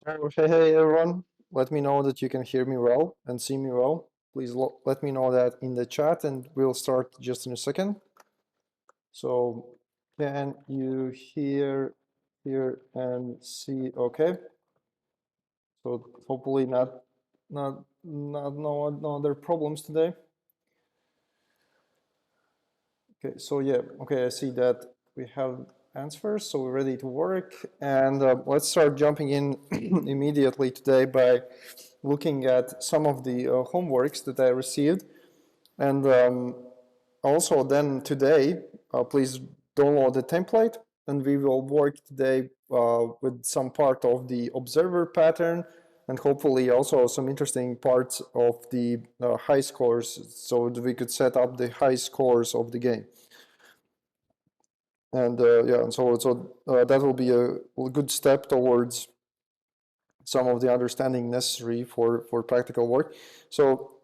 Oh, hey everyone. Let me know that you can hear me well and see me well. Please let me know that in the chat and we'll start just in a second. So can you hear and see okay? So hopefully no other problems today. Okay, so yeah, okay, I see that we have answers, so we're ready to work. And let's start jumping in immediately today by looking at some of the homeworks that I received. And also then today, please download the template and we will work today with some part of the observer pattern and hopefully also some interesting parts of the high scores so that we could set up the high scores of the game. And yeah, and so that will be a good step towards some of the understanding necessary for practical work. So,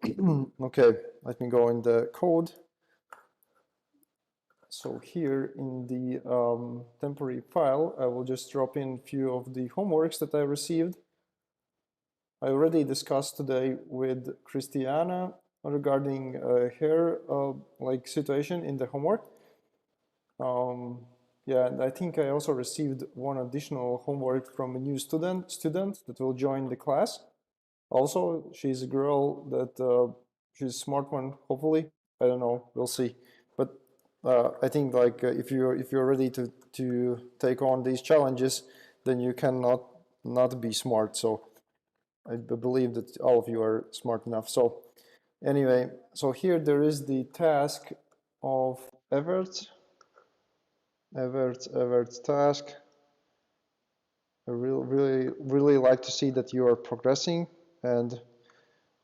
okay, let me go in the code. So here in the temporary file, I will just drop in a few of the homeworks that I received. I already discussed today with Christiana regarding her like situation in the homework. Yeah, and I think I also received one additional homework from a new student that will join the class. Also, she's a girl that she's a smart one. Hopefully, I don't know. We'll see. But I think like if you're ready to take on these challenges, then you cannot not be smart. So I believe that all of you are smart enough. So anyway, so here there is the task of Everett. Everett's task. I really like to see that you are progressing and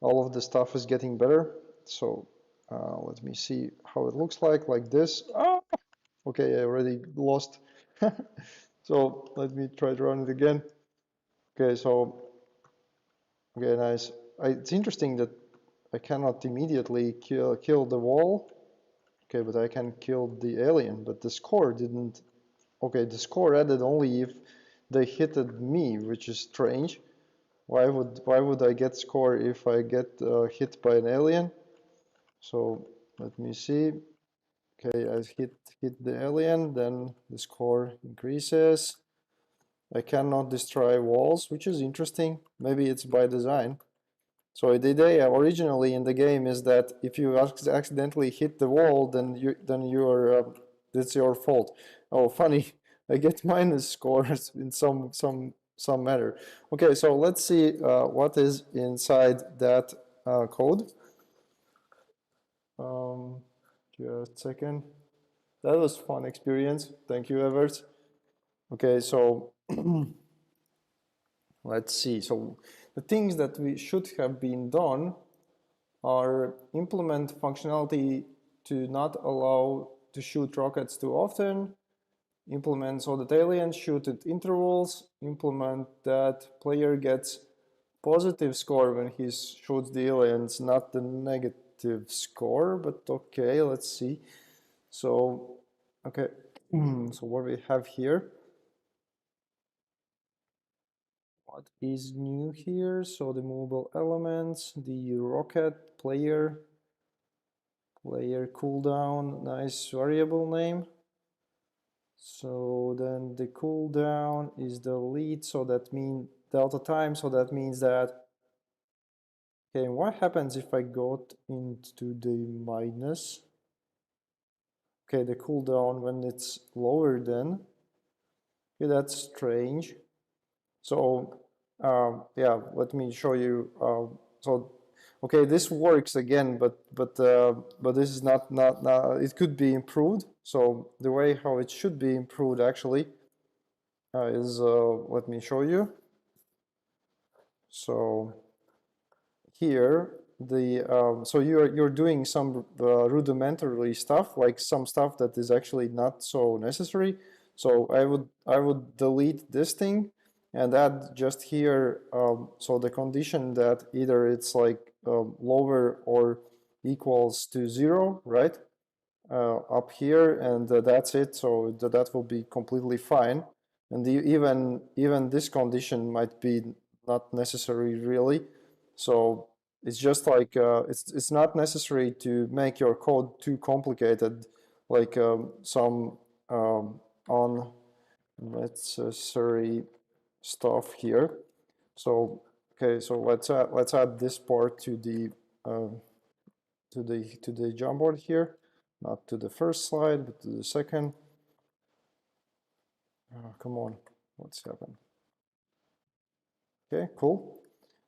all of the stuff is getting better. So let me see how it looks like this. Ah! Okay, I already lost. So let me try to run it again. Okay, so, okay, nice. It's interesting that I cannot immediately kill the wall. Okay, but I can kill the alien, but the score didn't. Okay, the score added only if they hit me, which is strange. Why would I get score if I get hit by an alien? So let me see. Okay, I hit the alien, then the score increases. I cannot destroy walls, which is interesting. Maybe it's by design. So the idea originally in the game is that if you accidentally hit the wall, then you're it's your fault. Oh, funny! I get minus scores in some matter. Okay, so let's see what is inside that code. Just a second. That was a fun experience. Thank you, Evert. Okay, so let's see. So the things that we should have been done are implement functionality to not allow to shoot rockets too often, implement so that aliens shoot at intervals, implement that player gets positive score when he shoots the aliens, not the negative score, but okay, let's see. So, okay, so what we have here, what is new here? So the movable elements, the rocket player cooldown, nice variable name. So then the cooldown is the lead, so that means delta time, so that means that, okay, what happens if I got into the minus? Okay, the cooldown when it's lower then. Okay, that's strange. So yeah, let me show you. So okay, this works again, but this is not. It could be improved. So the way how it should be improved actually is let me show you. So here the so you're doing some rudimentary stuff, like some stuff that is actually not so necessary. So I would delete this thing and add just here so the condition that either it's like lower or equals to 0, right? Up here, and that's it. So that will be completely fine. And even this condition might be not necessary really. So it's just like it's not necessary to make your code too complicated, like some unnecessary stuff here. So okay, so let's add this part to the Jamboard here, not to the first slide, but to the second. Come on, what's happened? Okay, cool.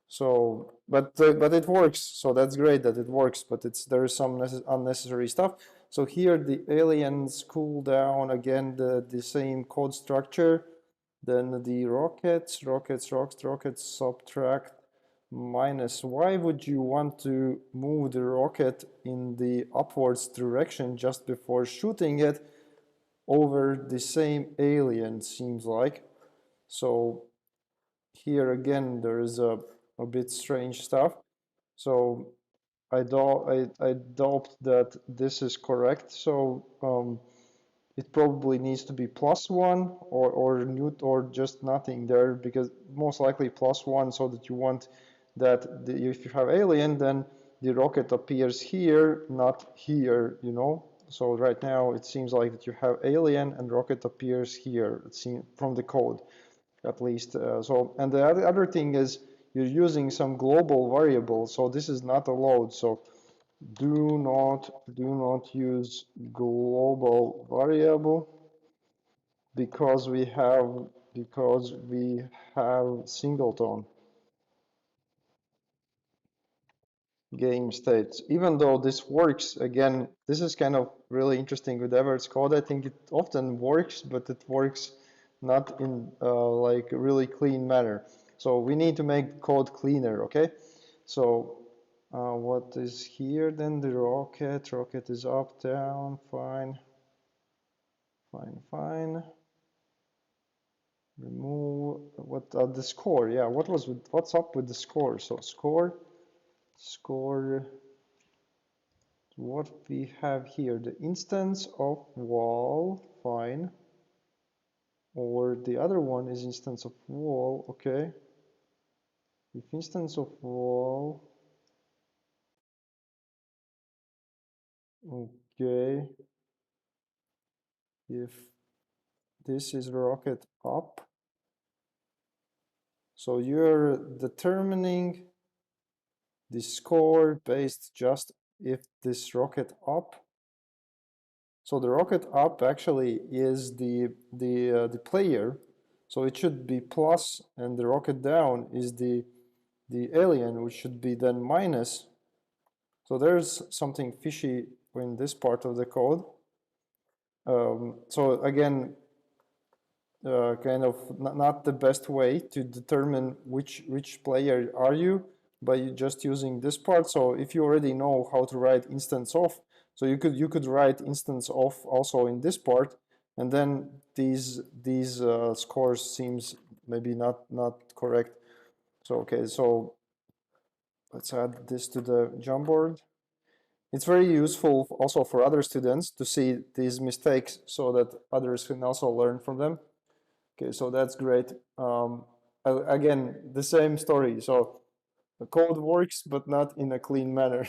So, but it works. So that's great that it works. But there is some unnecessary stuff. So here the aliens cool down again the same code structure. Then the rockets subtract minus. Why would you want to move the rocket in the upwards direction just before shooting it over the same alien? Seems like. So here again there is a bit strange stuff. So I doubt that this is correct. So it probably needs to be +1 or just nothing there, because most likely +1, so that you want that if you have alien, then the rocket appears here, not here, you know. So right now it seems like that you have alien and rocket appears here. It seems from the code, at least. So, and the other thing is you're using some global variable, so this is not allowed. So do not use global variable because we have singleton game states. Even though this works, again, this is kind of really interesting with Everett's code. I think it often works, but it works not in like a really clean manner. So we need to make code cleaner, okay? So what is here then? The rocket is up, down, fine. Remove what the score? Yeah, what's up with the score? So score. What we have here, the instance of wall, fine. Or the other one is instance of wall, okay. If instance of wall, okay. If this is rocket up, so you're determining the score based just if this rocket up. So the rocket up actually is the player, so it should be plus, and the rocket down is the alien, which should be then minus. So there's something fishy in this part of the code. So again, kind of not the best way to determine which player are you by just using this part. So if you already know how to write instance of, so you could write instance of also in this part, and then these scores seems maybe not correct. So okay, so let's add this to the Jamboard. It's very useful also for other students to see these mistakes so that others can also learn from them. Okay, so that's great. Again, the same story. So the code works, but not in a clean manner.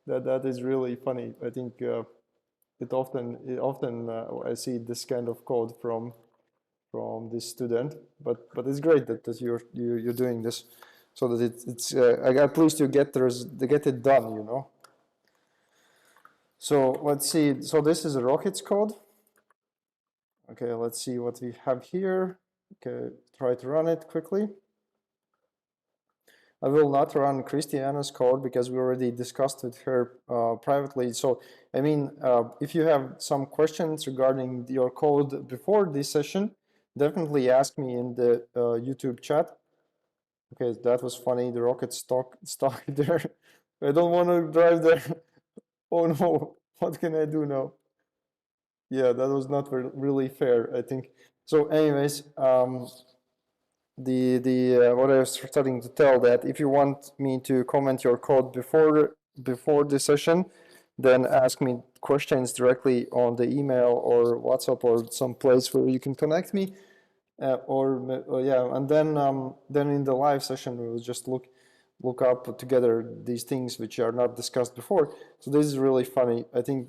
that is really funny. I think it often I see this kind of code from this student. But it's great that you're doing this, so that it's at least you get it done. You know. So let's see. So this is a Rockets code. Okay, let's see what we have here. Okay, try to run it quickly. I will not run Christiana's code because we already discussed with her privately. So, I mean, if you have some questions regarding your code before this session, definitely ask me in the YouTube chat. Okay, that was funny. The rocket stuck there. I don't want to drive there. Oh no, what can I do now? Yeah, that was not really fair, I think. So anyways, what I was starting to tell, that if you want me to comment your code before the session, then ask me questions directly on the email or WhatsApp or some place where you can connect me. Yeah, and then in the live session we will just look up together these things which are not discussed before. So this is really funny. I think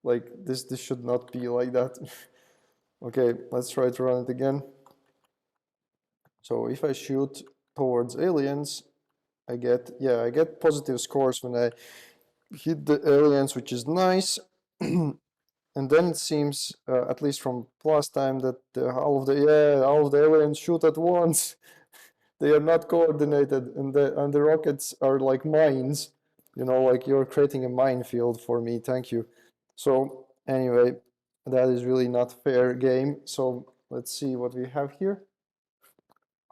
like this should not be like that. Okay, let's try to run it again. So if I shoot towards aliens, I get positive scores when I hit the aliens, which is nice. And then it seems, at least from last time, that all of the aliens shoot at once. They are not coordinated, and the rockets are like mines. You know, like you're creating a minefield for me. Thank you. So anyway, that is really not fair game. So let's see what we have here.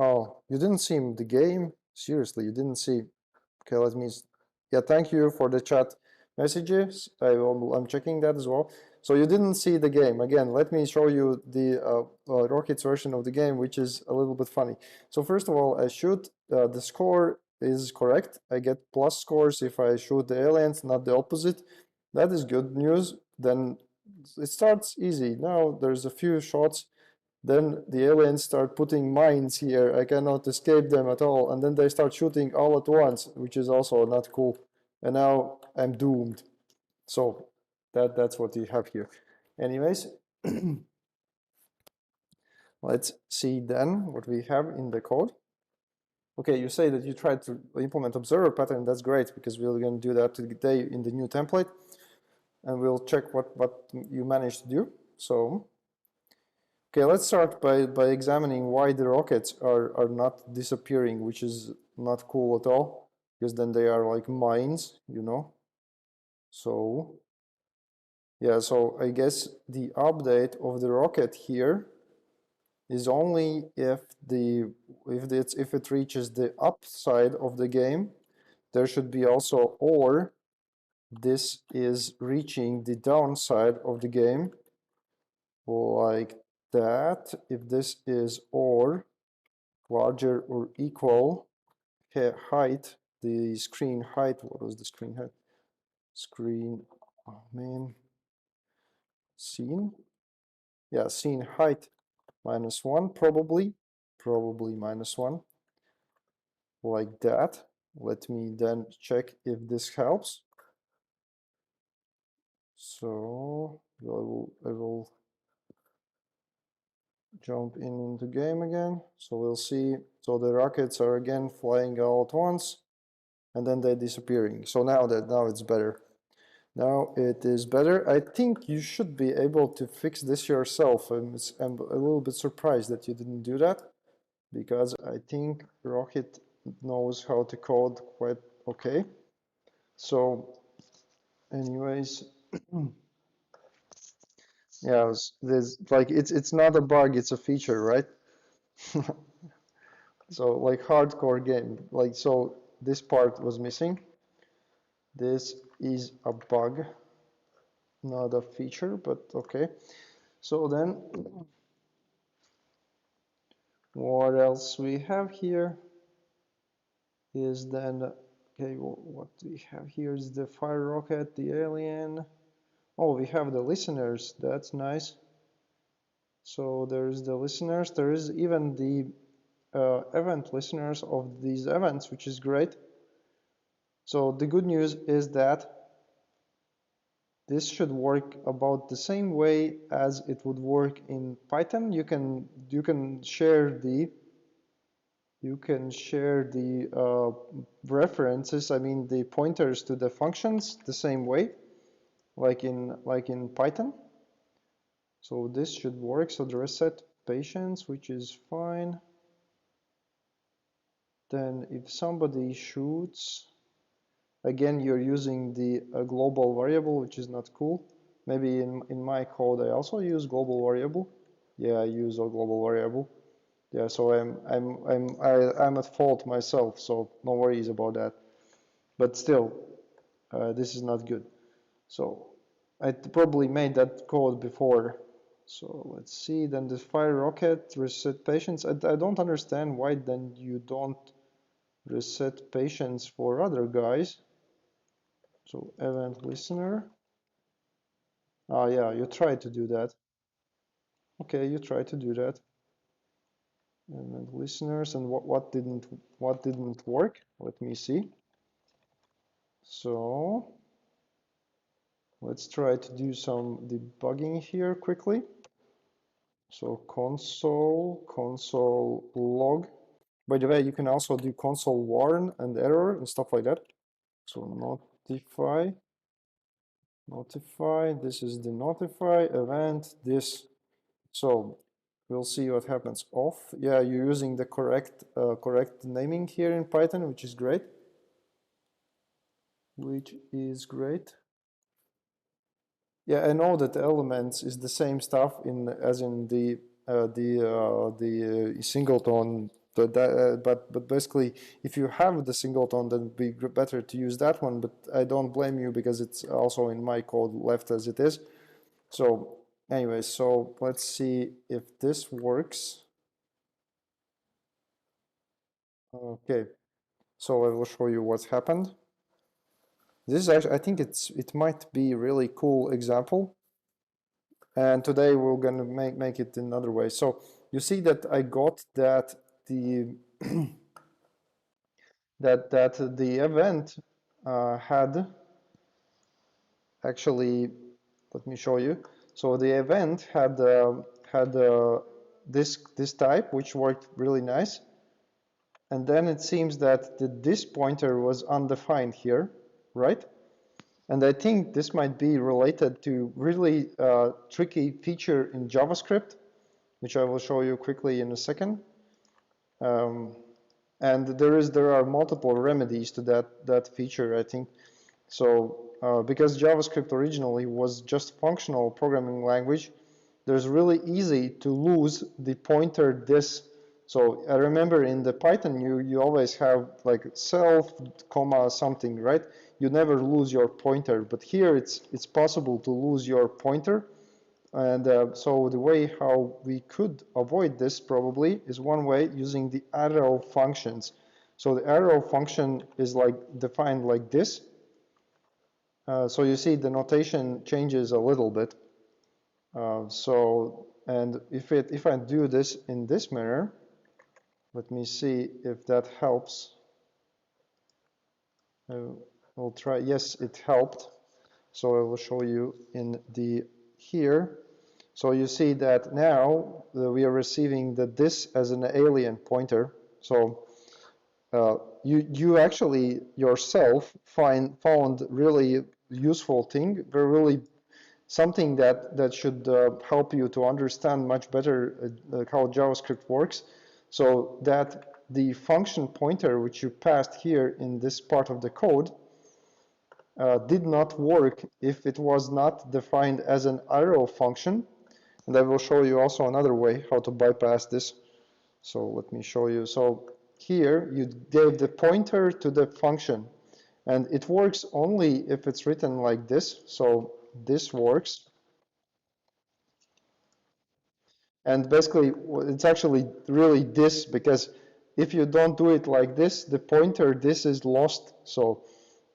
Oh, you didn't see the game? Seriously, you didn't see. Okay, let me. Yeah, thank you for the chat messages. I'm checking that as well. So you didn't see the game. Again, let me show you the Rockets version of the game, which is a little bit funny. So first of all, I shoot. The score is correct. I get plus scores if I shoot the aliens, not the opposite. That is good news. Then it starts easy. Now there's a few shots, then the aliens start putting mines here. I cannot escape them at all. And then they start shooting all at once, which is also not cool. And now I'm doomed. So that's what you have here. Anyways, let's see then what we have in the code. Okay, you say that you tried to implement observer pattern. That's great, because we're going to do that today in the new template. And we'll check what you managed to do. So okay, let's start by examining why the rockets are not disappearing, which is not cool at all, because then they are like mines, you know. So yeah, so I guess the update of the rocket here is only if it reaches the upside of the game. There should be also or this is reaching the downside of the game, like that. If this is or larger or equal height, the screen height, what was the screen height? Screen, oh man, scene? Yeah, scene height -1, probably -1, like that. Let me then check if this helps. So I will jump into game again. So we'll see. So the rockets are again flying all at once, and then they're disappearing. So now it's better. Now it is better. I think you should be able to fix this yourself. I'm a little bit surprised that you didn't do that, because I think Rocket knows how to code quite okay. So anyways, yeah, there's like it's not a bug, it's a feature, right? So like hardcore game, like so this part was missing. This is a bug, not a feature, but okay. So then what else we have here is then, okay, what we have here is the fire rocket, the alien. Oh, we have the listeners, that's nice. So there's the listeners, there is even the event listeners of these events, which is great. So the good news is that this should work about the same way as it would work in Python. You can share the references, I mean the pointers to the functions the same way, like in Python. So this should work. So the reset patience, which is fine. Then if somebody shoots, again you're using the global variable, which is not cool. Maybe in my code I also use global variable. Yeah, I use a global variable. Yeah, so I'm at fault myself, so no worries about that. But still, this is not good. So I probably made that code before. So let's see, then the fire rocket, reset patience. I don't understand why then you don't reset patience for other guys. So event listener. Ah, yeah, you try to do that. Okay, you try to do that. and listeners, and what didn't work. Let me see. So let's try to do some debugging here quickly. So console log. By the way, you can also do console warn and error and stuff like that. So notify, this is the notify event, this. So we'll see what happens. Off, yeah, you're using the correct naming here in Python, which is great. Yeah, I know that elements is the same stuff as in the singleton, but basically, if you have the singleton, then it'd be better to use that one. But I don't blame you because it's also in my code left as it is. So anyway, so let's see if this works. Okay, so I will show you what's happened. This is actually, I think it might be a really cool example. And today we're going to make it another way. So you see that I got that the that the event had actually, let me show you. So the event had this type, which worked really nice. And then it seems that this pointer was undefined here, right? And I think this might be related to really tricky feature in JavaScript, which I will show you quickly in a second. And there are multiple remedies to that feature, I think. So because JavaScript originally was just functional programming language, there's really easy to lose the pointer this. So I remember in the Python, you always have like self, comma, something, right? You never lose your pointer, but here it's possible to lose your pointer. And so the way how we could avoid this probably is one way using the arrow functions. So the arrow function is like defined like this. So you see the notation changes a little bit. And if I do this in this manner, let me see if that helps. We'll try. Yes, it helped. So I will show you in the here. So you see that now we are receiving this as an alien pointer. So you actually yourself found really useful thing, really something that should help you to understand much better how JavaScript works. So that the function pointer which you passed here in this part of the code did not work if it was not defined as an arrow function. And I will show you also another way how to bypass this. So let me show you. So here you gave the pointer to the function, and it works only if it's written like this. So this works. And basically, it's actually really this, because if you don't do it like this, the pointer this is lost. So,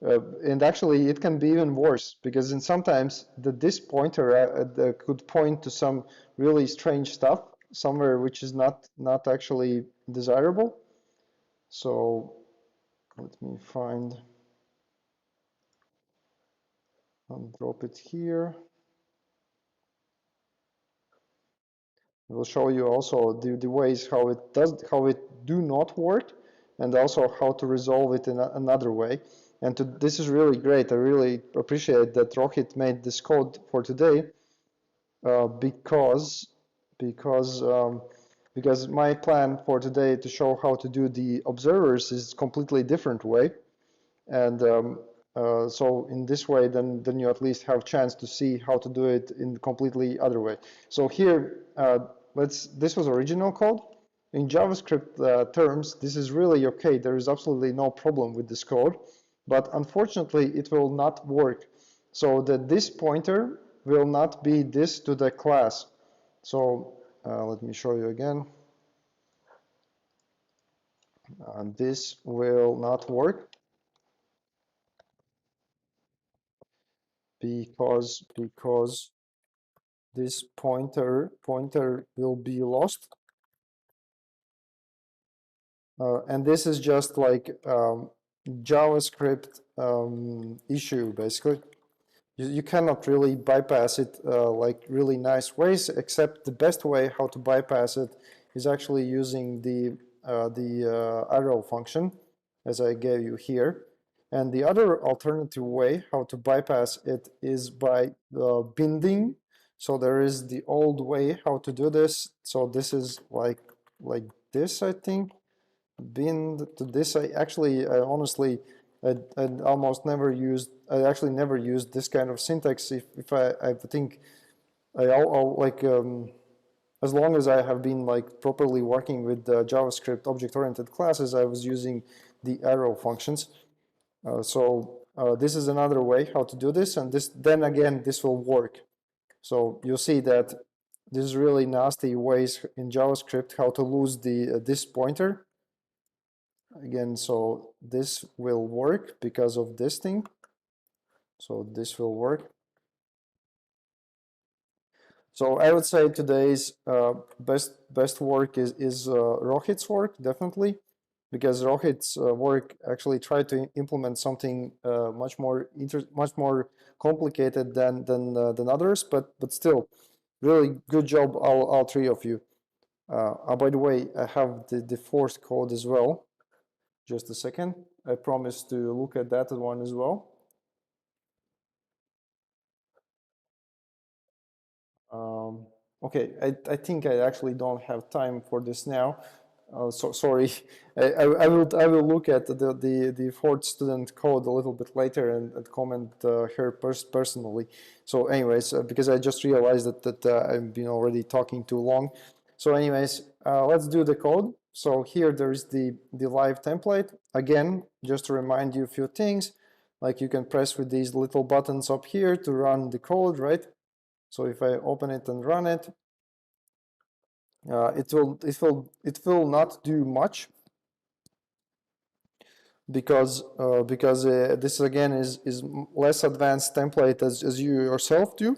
and actually it can be even worse, because in sometimes this pointer could point to some really strange stuff somewhere which is not actually desirable. So let me find and drop it here. We'll show you also the ways how it do not work, and also how to resolve it in another way. And this is really great. I really appreciate that Rohit made this code for today, because because um, because my plan for today to show how to do the observers is completely different way. And so in this way, then you at least have a chance to see how to do it in completely other way. So here, this was original code. In JavaScript terms, this is really okay. There is absolutely no problem with this code, but unfortunately, it will not work. So that this pointer will not be this to the class. So let me show you again. This will not work because this pointer will be lost. And this is just like JavaScript issue, basically. You cannot really bypass it like really nice ways, except the best way how to bypass it is actually using the arrow function, as I gave you here. And the other alternative way how to bypass it is by binding. So there is the old way how to do this. So this is like this, I think. Bind to this. I honestly, I almost never used. I actually never used this kind of syntax. If I think I'll like as long as I have been like properly working with JavaScript object-oriented classes, I was using the arrow functions. This is another way how to do this, and this then again this will work. So you'll see that this is really nasty ways in JavaScript how to lose the this pointer. Again, so this will work because of this thing. So this will work. So I would say today's best work is Rohit's work, definitely, because Rohit's work actually tried to implement something much more complicated than others, but still, really good job, all three of you. By the way, I have the fourth code as well. Just a second. I promise to look at that one as well. Okay, I think I actually don't have time for this now. So sorry. I will look at the fourth student code a little bit later and comment her personally. So anyways, because I just realized that I've been already talking too long. So anyways, let's do the code. So here there is the live template. Again, just to remind you a few things, like you can press with these little buttons up here to run the code, right? So if I open it and run it, it will not do much because this again is less advanced template as you yourself do.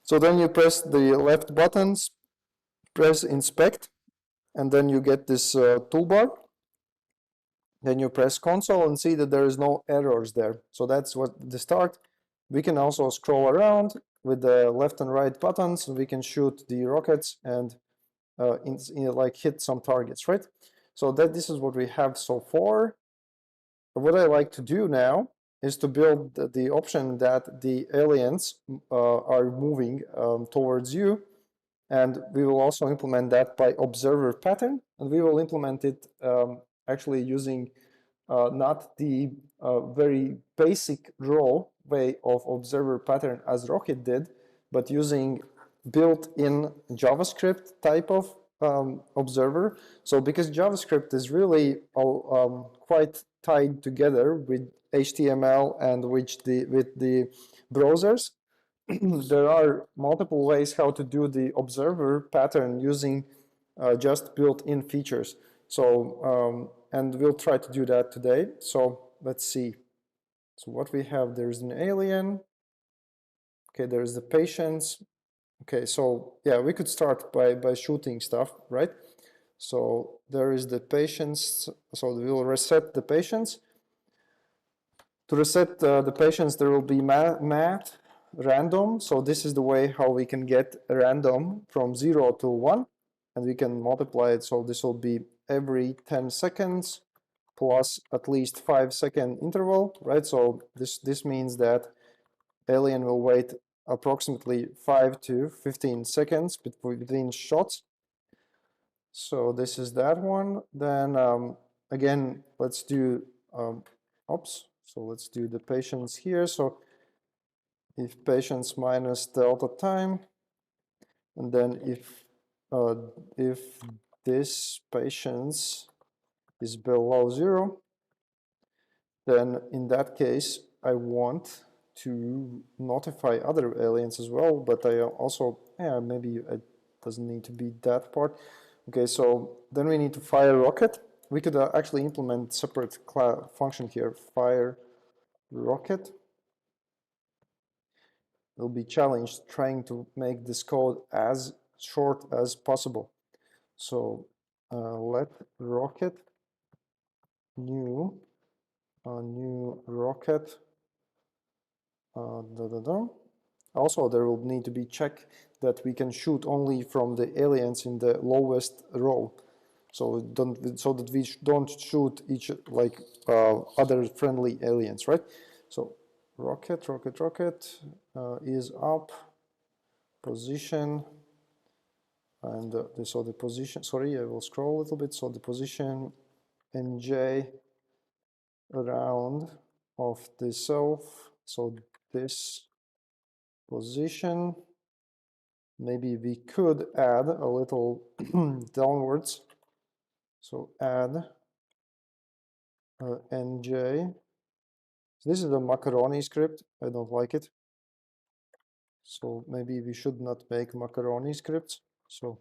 So then you press the left buttons, press inspect, and then you get this toolbar. Then you press console and see that there is no errors there. So that's what the start. We can also scroll around with the left and right buttons, and we can shoot the rockets and like hit some targets, right? So this is what we have so far. What I like to do now is to build the option that the aliens are moving towards you, and we will also implement that by observer pattern, and we will implement it actually using not the very basic raw way of observer pattern as Rocket did, but using built-in JavaScript type of observer. So because JavaScript is really quite tied together with HTML and with the browsers, there are multiple ways how to do the observer pattern using just built-in features. So, and we'll try to do that today. So let's see. So what we have, there's an alien. Okay, there's the patients. Okay, so yeah, we could start by shooting stuff, right? So there is the patients. So we'll reset the patients. To reset the patients, there will be math random. So this is the way how we can get random from 0 to 1. And we can multiply it. So this will be every 10 seconds plus at least 5-second interval, right? So this means that alien will wait approximately 5 to 15 seconds between shots. So this is that one. Then again, let's do, oops. So let's do the patience here. So if patience minus delta time, and then if this patience is below 0, then in that case, I want to notify other aliens as well, but I also, yeah, maybe it doesn't need to be that part. Okay, so then we need to fire rocket. We could actually implement separate function here, fire rocket. Will be challenged trying to make this code as short as possible. So let rocket new rocket. Also, there will need to be check that we can shoot only from the aliens in the lowest row, so that we don't shoot each like other friendly aliens, right? So rocket is up, position, and so the position. Sorry, I will scroll a little bit. So the position nj around of the self. So this position. Maybe we could add a little downwards. So add nj. So this is a macaroni script. I don't like it. So maybe we should not make macaroni scripts. So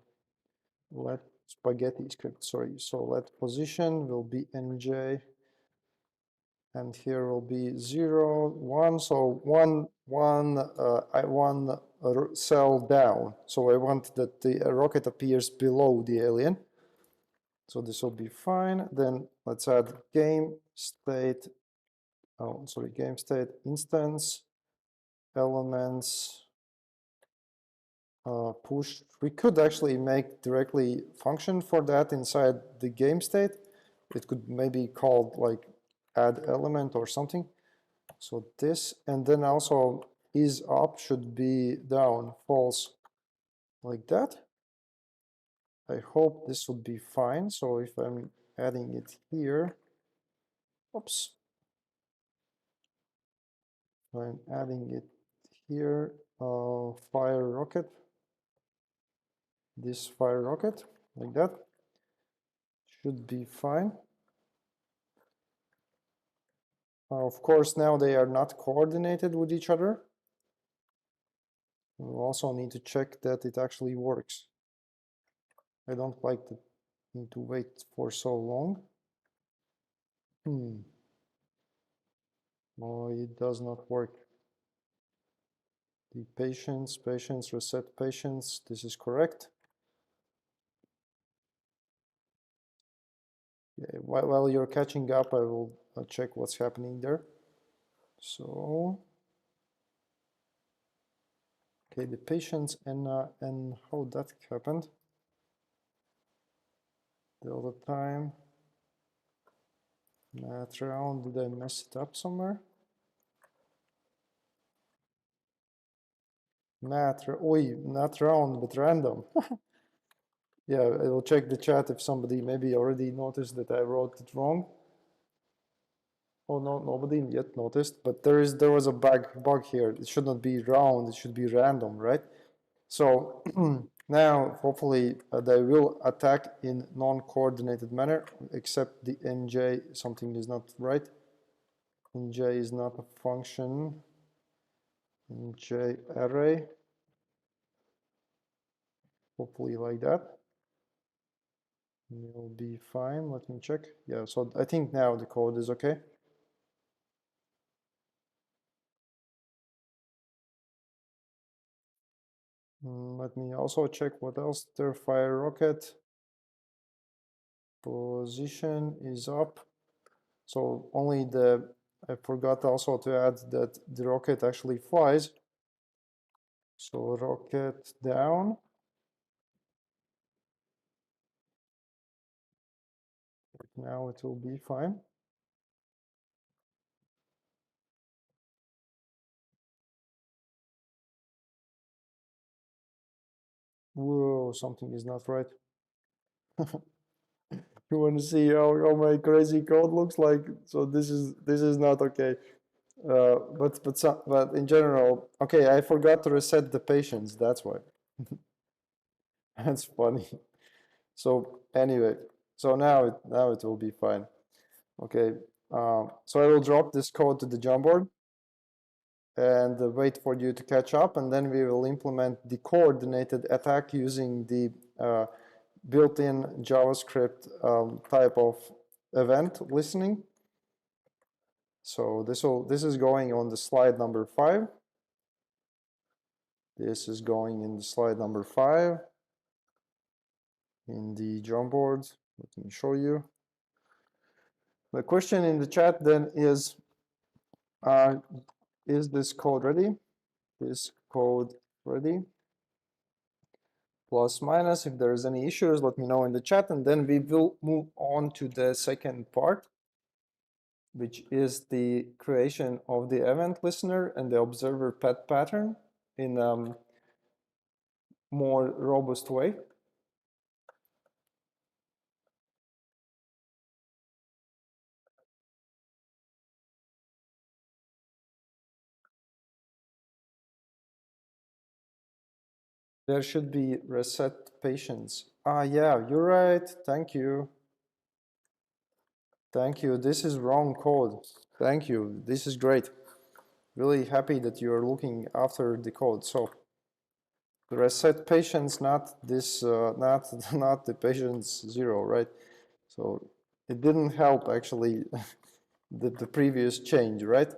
let spaghetti script, sorry. So let position will be nj. And here will be 0, 1. So one cell down. So I want that the rocket appears below the alien. So this will be fine. Then let's add game state. Oh, sorry, game state instance elements push. We could actually make directly function for that inside the game state. It could maybe called like add element or something. So this, and then also is up should be down, false, like that. I hope this would be fine. So if I'm adding it here, oops, I'm adding it here, fire rocket, this fire rocket, like that, should be fine. Of course, now they are not coordinated with each other. We'll also need to check that it actually works. I don't like to need to wait for so long. No, it does not work. The patience, reset patience, this is correct. Yeah, while you're catching up, I will check what's happening there. So, okay, the patience and how that happened the other time. Not round, did I mess it up somewhere? Not round, but random. Yeah, I will check the chat if somebody maybe already noticed that I wrote it wrong. Oh no, nobody yet noticed, but there was a bug here. It should not be round, it should be random, right? So now hopefully they will attack in non-coordinated manner, except the nj, something is not right. Nj is not a function. Nj array. Hopefully like that. Will be fine. Let me check. Yeah, so I think now the code is okay. Let me also check what else there. Fire rocket position is up. So only I forgot also to add that the rocket actually flies. So rocket down. Now it will be fine. Whoa, something is not right. You want to see how my crazy code looks like? So this is not okay. But in general, okay, I forgot to reset the patience. That's why. That's funny. So anyway, so now it will be fine. Okay, so I will drop this code to the Jamboard and wait for you to catch up, and then we will implement the coordinated attack using the built-in JavaScript type of event listening. So this is going on the slide number 5. This is going in the slide number 5 in the Jamboard. Let me show you. The question in the chat then is this code ready? This code ready? Plus minus. If there's any issues, let me know in the chat, and then we will move on to the second part, which is the creation of the event listener and the observer pet pattern in a more robust way. There should be reset patience. Ah, yeah, you're right. Thank you. Thank you. This is wrong code. Thank you. This is great. Really happy that you're looking after the code. So the reset patience, not this, not the patience 0, right? So it didn't help actually the previous change, right?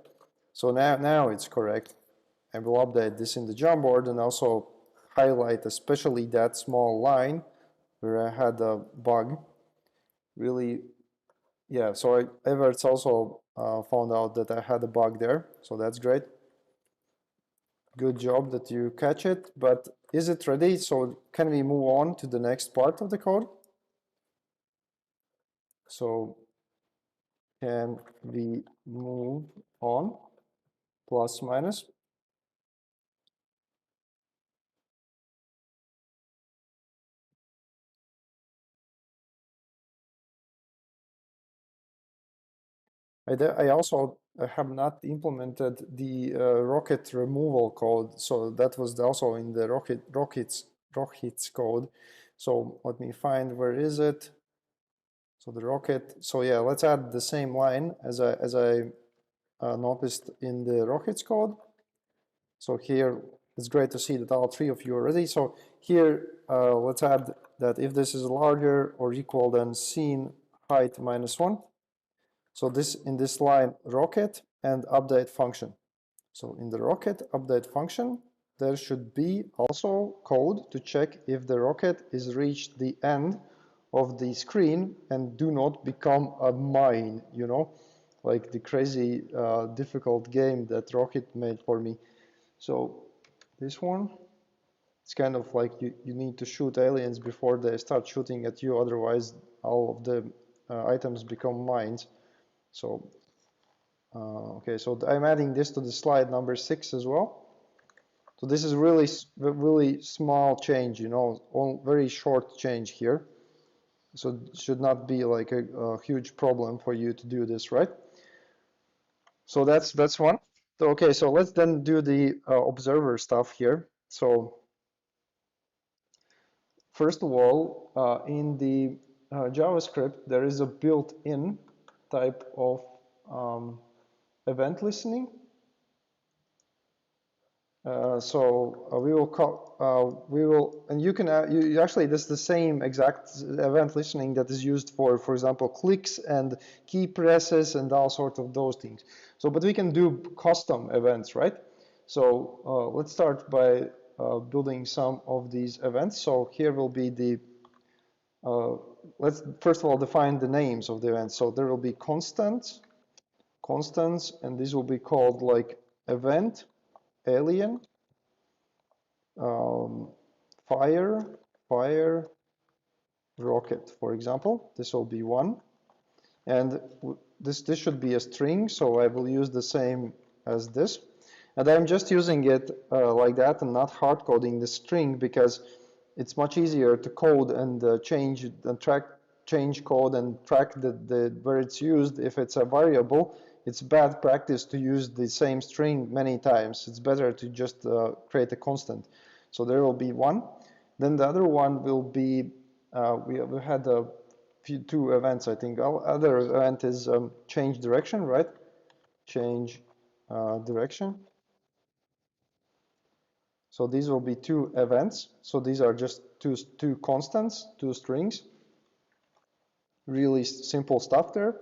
So now it's correct. I will update this in the Jamboard and also highlight especially that small line where I had a bug. Really, yeah, so Everts also found out that I had a bug there, so that's great. Good job that you catch it, but is it ready? So can we move on to the next part of the code? So can we move on? Plus, minus. I also have not implemented the rocket removal code, so that was also in the rockets code. So let me find, where is it? So the rocket. So yeah, let's add the same line as I noticed in the rockets code. So here it's great to see that all three of you are ready. So here let's add that if this is larger or equal than scene height -1. So this in this line rocket and update function. So in the rocket update function, there should be also code to check if the rocket is reached the end of the screen and do not become a mine, you know, like the crazy difficult game that Rocket made for me. So this one, it's kind of like you need to shoot aliens before they start shooting at you, otherwise all of the items become mines. So okay, so I'm adding this to the slide number 6 as well. So this is really small change, you know, very short change here. So it should not be like a huge problem for you to do this, right? So that's one. So, okay, so let's then do the observer stuff here. So first of all, in the JavaScript, there is a built-in type of event listening. We will, and you can, you actually, this is the same exact event listening that is used for example, clicks and key presses and all sorts of those things. So, but we can do custom events, right? So let's start by building some of these events. So here will be the, let's first of all define the names of the events. So there will be constants, and these will be called like event, alien, um, fire, rocket, for example. This will be one. And this should be a string, so I will use the same as this. And I'm just using it like that and not hard coding the string because it's much easier to code and change code and track where it's used. If it's a variable, it's bad practice to use the same string many times. It's better to just create a constant. So there will be one. Then the other one will be, we had two events, I think. Our other event is change direction, right? Change direction. So these will be two events. So these are just two constants, two strings. Really simple stuff there.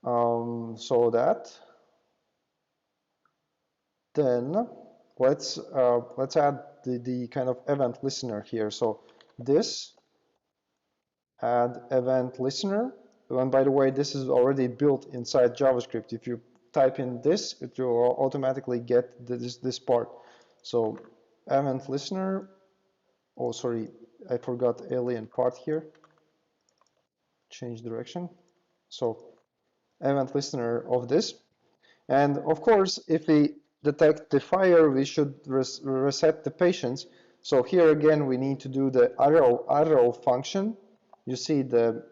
So that. Then let's add the kind of event listener here. So this add event listener. And by the way, this is already built inside JavaScript. If you type in this, it will automatically get this part. So event listener, oh sorry, I forgot alien part here. Change direction. So event listener of this. And of course, if we detect the fire, we should reset the patience. So here again, we need to do the arrow function. You see the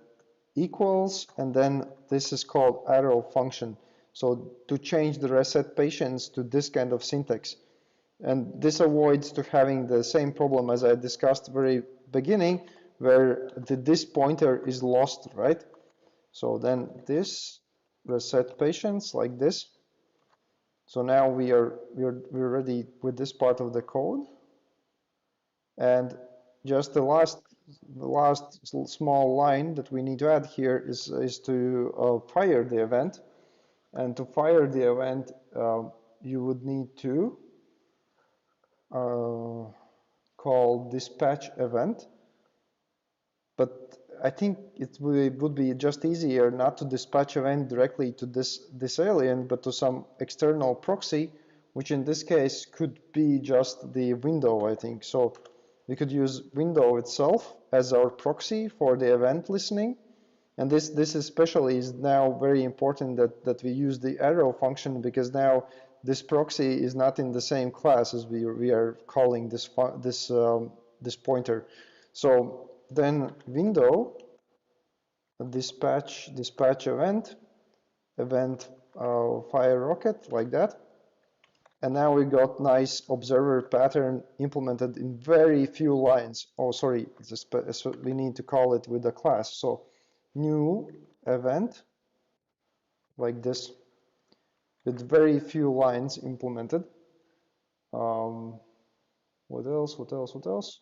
equals, and then this is called arrow function. So to change the reset patience to this kind of syntax. And this avoids to having the same problem as I discussed very beginning, where this pointer is lost, right? So then this reset patience like this. So now we're ready with this part of the code, and just the last small line that we need to add here is to fire the event, and to fire the event you would need to call dispatch event. But I think it would be just easier not to dispatch event directly to this alien, but to some external proxy, which in this case could be just the window, I think. So we could use window itself as our proxy for the event listening. And this especially is now very important that we use the arrow function, because now this proxy is not in the same class as we are calling this pointer. So then window dispatch event fire rocket like that. And now we got nice observer pattern implemented in very few lines. Oh, sorry, we need to call it with the class. So new event like this with very few lines implemented. What else? What else? What else?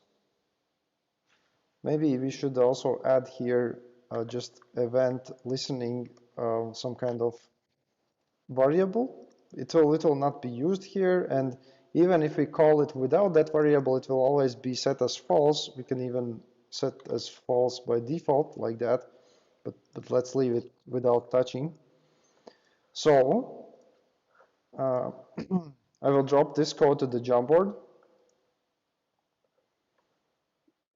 Maybe we should also add here just event listening, some kind of variable. It will not be used here, and even if we call it without that variable, it will always be set as false. We can even set as false by default like that, but let's leave it without touching. So I will drop this code to the Jamboard.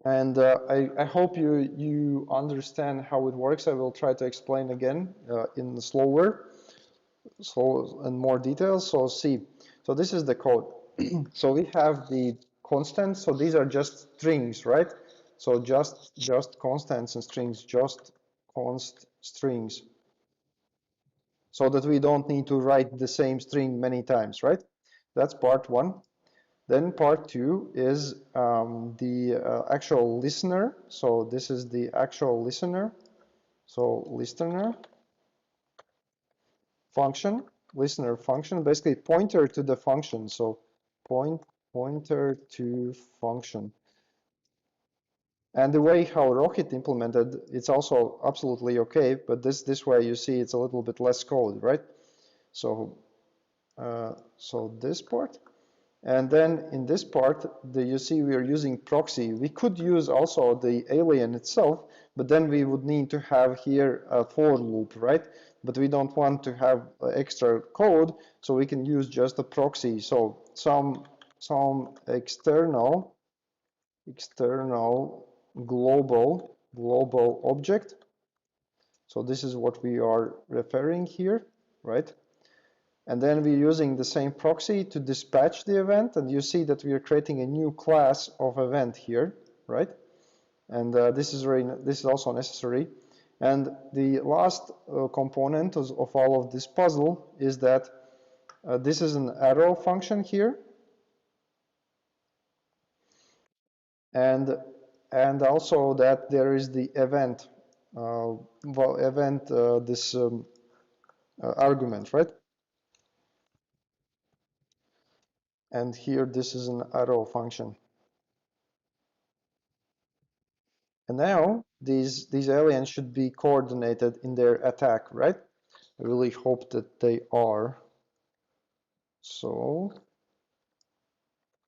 And I hope you understand how it works. I will try to explain again in slower and more details. So see, so this is the code. So we have the constants. So these are just strings, right? So just constants and strings, just const strings, so that we don't need to write the same string many times, right? That's part one. Then part two is the actual listener. So this is the actual listener. So listener function, listener function, basically pointer to the function. So pointer to function. And the way how Rocket implemented, it's also absolutely okay. But this way you see it's a little bit less code, right? So so this part. And then in this part, you see we are using proxy. We could use also the alien itself, but then we would need to have here a for loop, right? But we don't want to have extra code, so we can use just a proxy. So some external global object. So this is what we are referring here, right? And then we're using the same proxy to dispatch the event, and you see that we are creating a new class of event here, right? And this is also necessary. And the last component of all of this puzzle is that this is an arrow function here, and also that there is the event, this argument, right? And here this is an arrow function. And now these aliens should be coordinated in their attack, right? I really hope that they are. So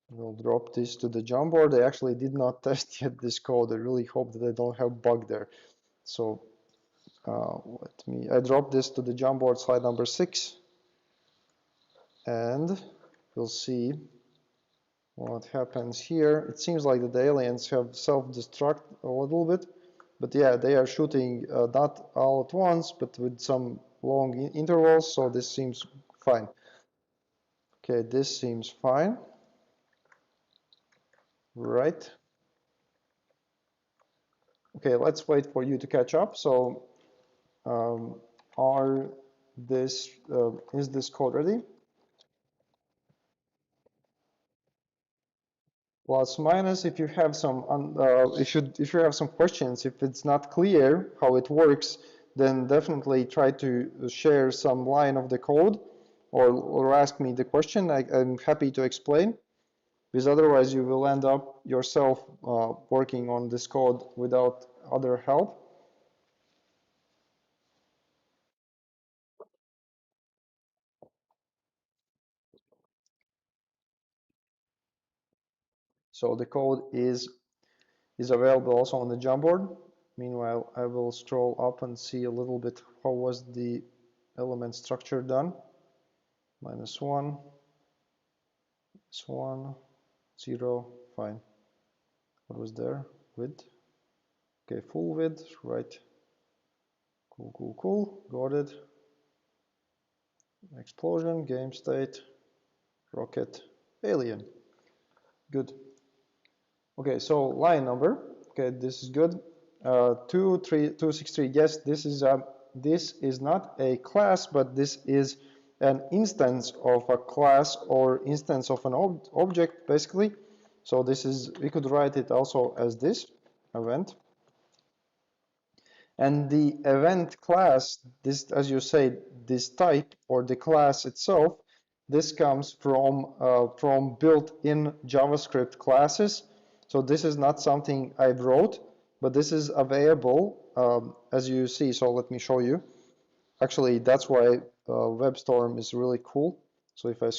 we'll drop this to the Jamboard. I actually did not test yet this code. I really hope that I don't have bug there. So I drop this to the Jamboard slide number 6, and we'll see what happens here. It seems like the aliens have self-destruct a little bit, but yeah, they are shooting not all at once, but with some long intervals, so this seems fine. Okay, this seems fine. Right. Okay, let's wait for you to catch up. So, is this code ready? Plus minus. If you have some if you have some questions, if it's not clear how it works, then definitely try to share some line of the code, or ask me the question. I'm happy to explain, because otherwise you will end up yourself working on this code without other help. So the code is available also on the Jamboard. Meanwhile, I will scroll up and see a little bit how was the element structure done. -1, -1, 0, fine. What was there? Width. Okay, full width, right. Cool, cool, cool. Got it. Explosion, game state, rocket, alien. Good. Okay, so line number. Okay, this is good. 263. Yes, this is not a class, but this is an instance of a class or instance of an object, basically. So this is, we could write it also as this event. And the event class, this, as you say, this type or the class itself, this comes from built-in JavaScript classes. So this is not something I wrote, but this is available, as you see. So let me show you. Actually, that's why WebStorm is really cool. So if I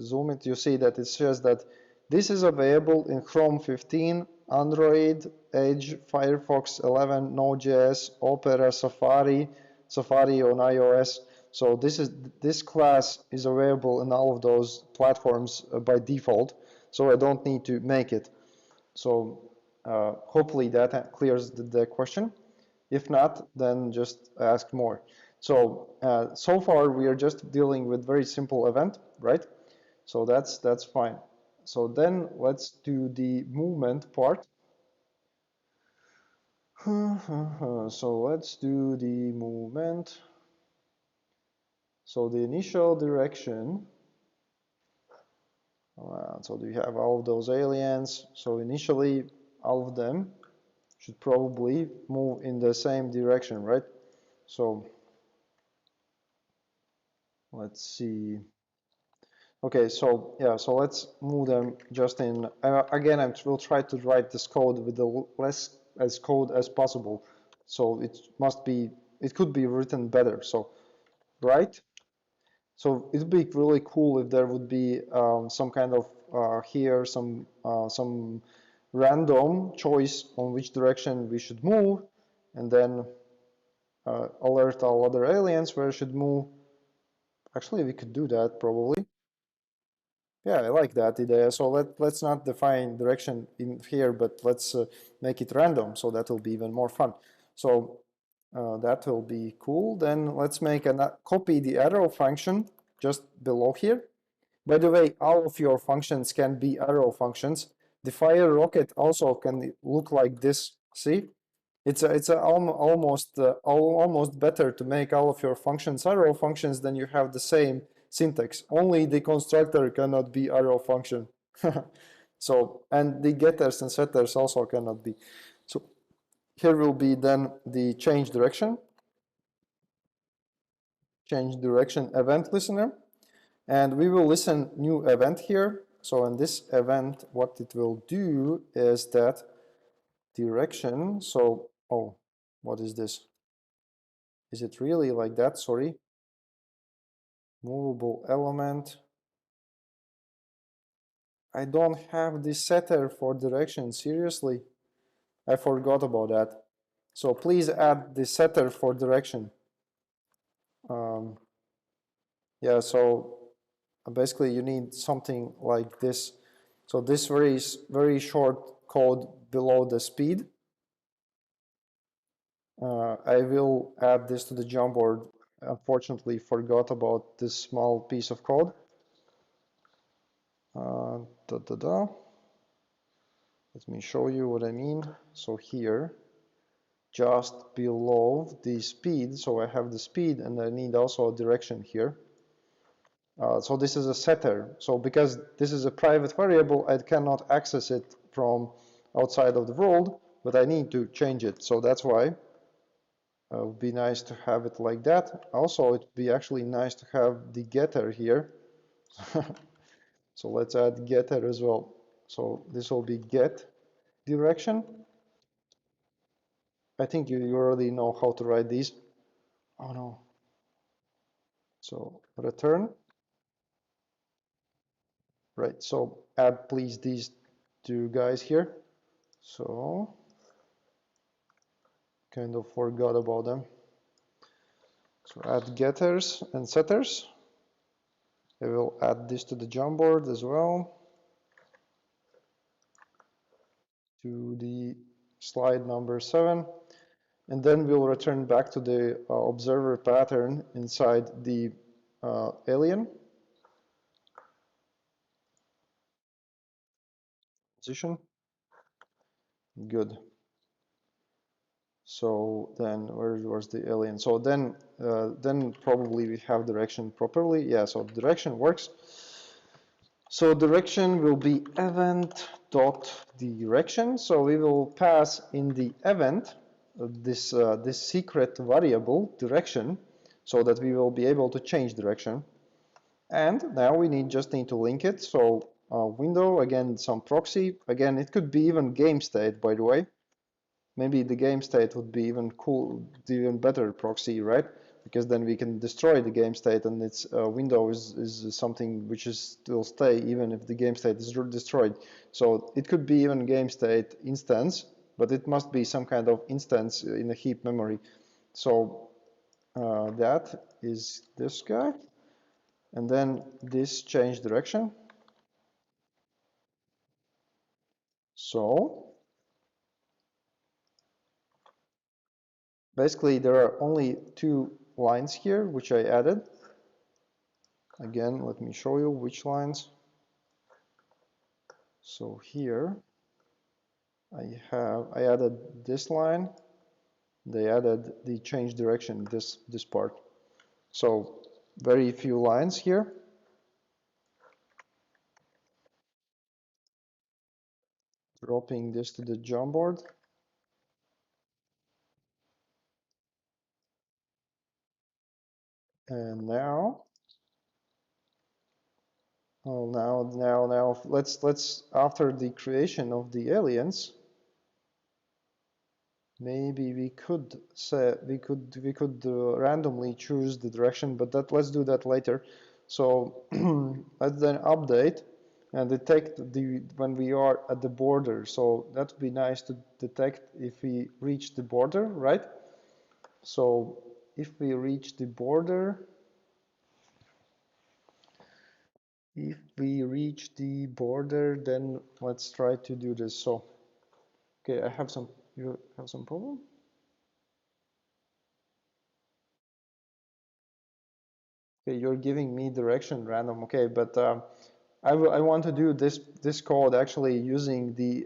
zoom it, you see that it says that this is available in Chrome 15, Android, Edge, Firefox 11, Node.js, Opera, Safari, Safari on iOS. So this class is available in all of those platforms by default. So I don't need to make it. So hopefully that clears the question. If not, then just ask more. So so far we are just dealing with very simple event, right? So that's fine. So then let's do the movement part. So let's do the movement. So the initial direction. So do you have all of those aliens? So initially, all of them should probably move in the same direction, right? So let's see. Okay, so yeah, so let's move them just in. Again, I will try to write this code with the less as code as possible. So it could be written better. So, right? So it'd be really cool if there would be some kind of here some random choice on which direction we should move, and then alert all other aliens where it should move. Actually, we could do that probably. Yeah, I like that idea. So let's not define direction in here, but let's make it random. So that will be even more fun. So that will be cool. Then let's make copy the arrow function just below here. By the way, all of your functions can be arrow functions. The fire rocket also can look like this. See? It's almost better to make all of your functions arrow functions than you have the same syntax. Only the constructor cannot be arrow function. So, and the getters and setters also cannot be. So here will be then the change direction event listener, and we will listen new event here. So in this event, what it will do is that direction. So, oh, what is this? Is it really like that? Sorry. Movable element. I don't have the setter for direction. Seriously, I forgot about that. So please add the setter for direction. Yeah, so basically you need something like this. So this very short code below the speed. I will add this to the Jamboard. Unfortunately, forgot about this small piece of code. Let me show you what I mean. So here, just below the speed, so I have the speed and I need also a direction here. So this is a setter. So because this is a private variable, I cannot access it from outside of the world, but I need to change it. So that's why it would be nice to have it like that. Also, it would be actually nice to have the getter here. So let's add getter as well. So this will be get direction. I think you already know how to write these. Oh no. So return. Right. So add please these two guys here. So kind of forgot about them. So add getters and setters. I will add this to the Jamboard as well. To the slide number 7. And then we'll return back to the observer pattern inside the alien position. Good. So then where was the alien? So then probably we have direction properly. Yeah, so direction works. So direction will be event dot direction. So we will pass in the event this secret variable direction, so that we will be able to change direction. And now we just need to link it. So window, again, some proxy. Again, it could be even game state, by the way. Maybe the game state would be even cool, even better proxy, right? Because then we can destroy the game state, and its window is something which will stay even if the game state is destroyed. So it could be even game state instance, but it must be some kind of instance in a heap memory. So that is this guy. And then this change direction. So basically there are only 2 lines here which I added. Again, let me show you which lines. So here I added this line. They added the change direction, this part. So very few lines here. Dropping this to the Jamboard. And now, oh, now, let's after the creation of the aliens, maybe we could say we could randomly choose the direction, but let's do that later. So let's then update and detect when we are at the border. So that would be nice to detect if we reach the border, right? So if we reach the border, then let's try to do this. So okay, you have some problem? Okay, you're giving me direction random. Okay, but I want to do this code actually using this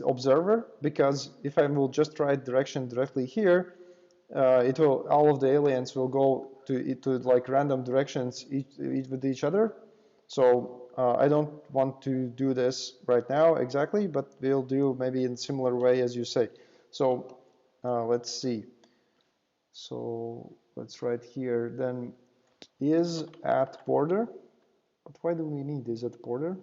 observer, because if I will just write direction directly here, all of the aliens will go to like random directions each with each other. So I don't want to do this right now exactly, but we'll do maybe in similar way as you say. So let's see. So let's write here then is at border. But why do we need is at border?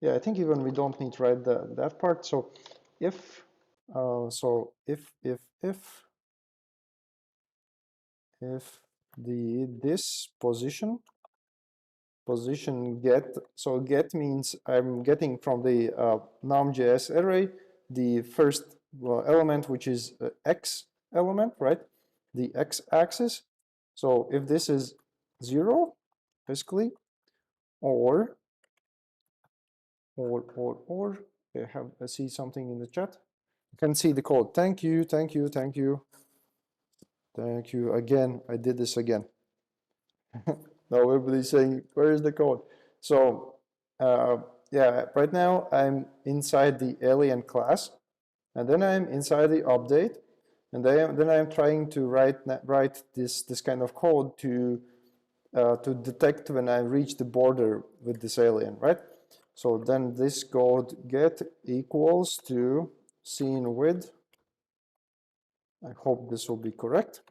Yeah, I think even we don't need to write that part. So if if this position position get. So get means I'm getting from the num.js array the first element, which is x element, right? The x-axis. So if this is 0, basically, or I see something in the chat. You can see the code. Thank you, thank you, thank you, thank you. Again, I did this again. Now everybody's saying, where is the code? So yeah, right now I'm inside the alien class, and then I'm inside the update, and then I'm trying to write this kind of code to detect when I reach the border with this alien, right? So then this code get equals to scene width. I hope this will be correct.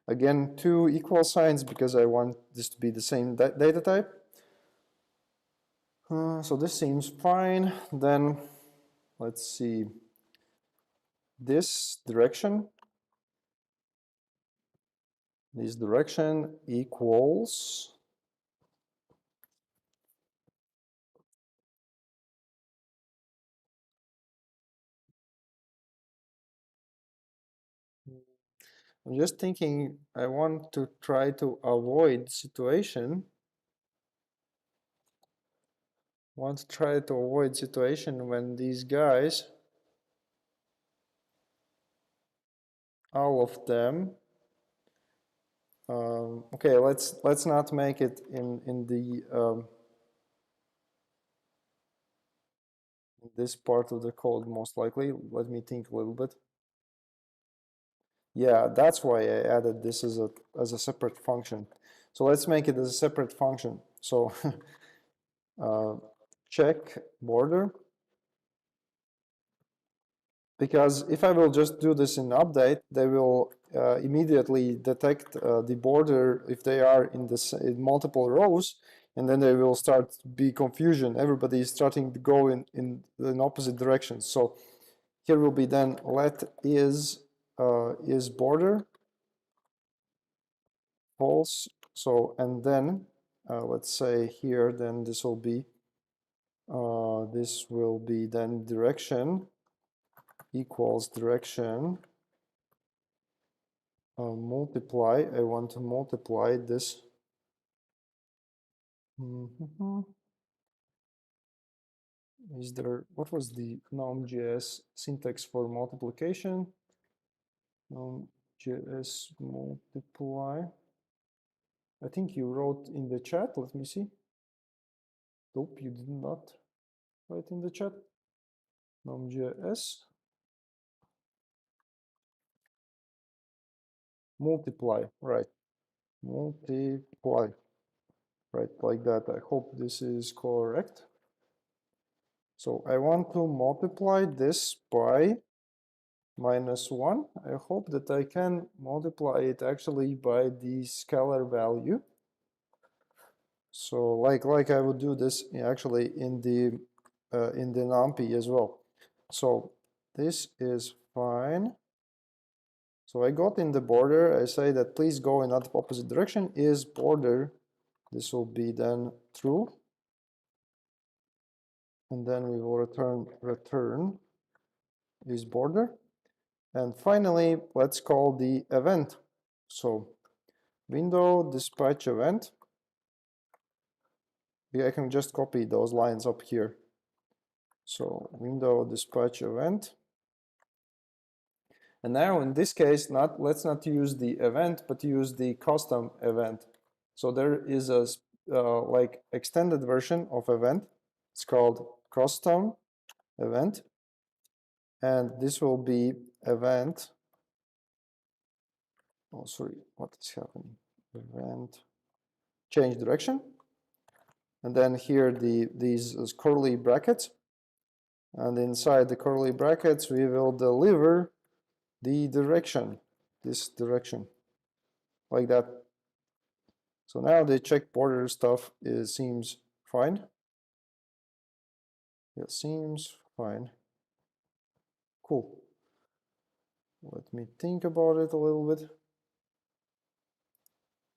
Again, two equal signs because I want this to be the same data type. So this seems fine. Then let's see. This direction equals I'm just thinking I want to try to avoid situation. When these guys, all of them, okay, let's not make it in this part of the code most likely. Let me think a little bit. Yeah, that's why I added this as a separate function. So let's make it as a separate function. So check border, because if I will just do this in update, they will immediately detect the border if they are in multiple rows, and then they will start to be confusion. Everybody is starting to go in opposite directions. So here will be then let is border false. So and then let's say here then this will be then direction equals direction multiply. I want to multiply this. Is there, what was the num.js syntax for multiplication? Num.js multiply. I think you wrote in the chat. Let me see. Nope, you did not write in the chat. Num.js multiply, right? Multiply, right? Like that. I hope this is correct. So I want to multiply this by -1. I hope that I can multiply it actually by the scalar value. So like I would do this actually in the numpy as well. So this is fine. So I got in the border. I say that please go in the opposite direction is border. This will be then true. And then we will return is border. And finally, let's call the event. So window dispatch event. I can just copy those lines up here. So window dispatch event. And now in this case, let's not use the event, but use the custom event. So there is a like extended version of event. It's called custom event. And this will be event. Oh, sorry, what is happening? Event change direction. And then here these curly brackets. And inside the curly brackets, we will deliver the direction, this direction, like that. So now the check border stuff seems fine. It seems fine. Cool. Let me think about it a little bit.